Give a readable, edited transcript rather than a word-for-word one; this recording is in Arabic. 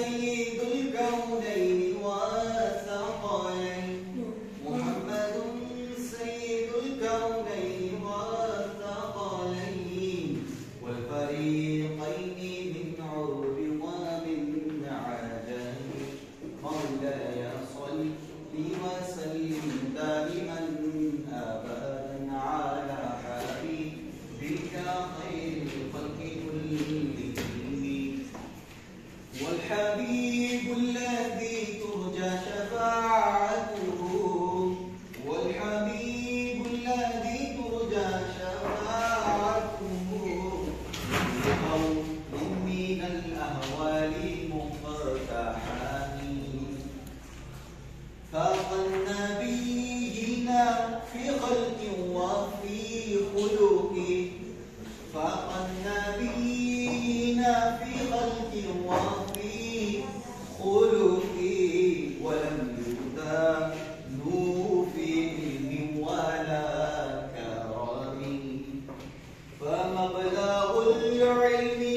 سيد الكونين والثقلين محمد سيد الكونين والثقلين والفريقين من عرب ومن عجم مولاي صل وسلم دائما ابدا على حبيبك خير الخلق كلهم والحبيب الذي ترجى شفاعته والحبيب الذي ترجى شفاعته بقول من الأهوال مقتحم فاق النبيين في خلق وفي خلق فاق النبيين في خلق وفي خلق ولم يدانوا في علم ولا كرم فمبلغ العلم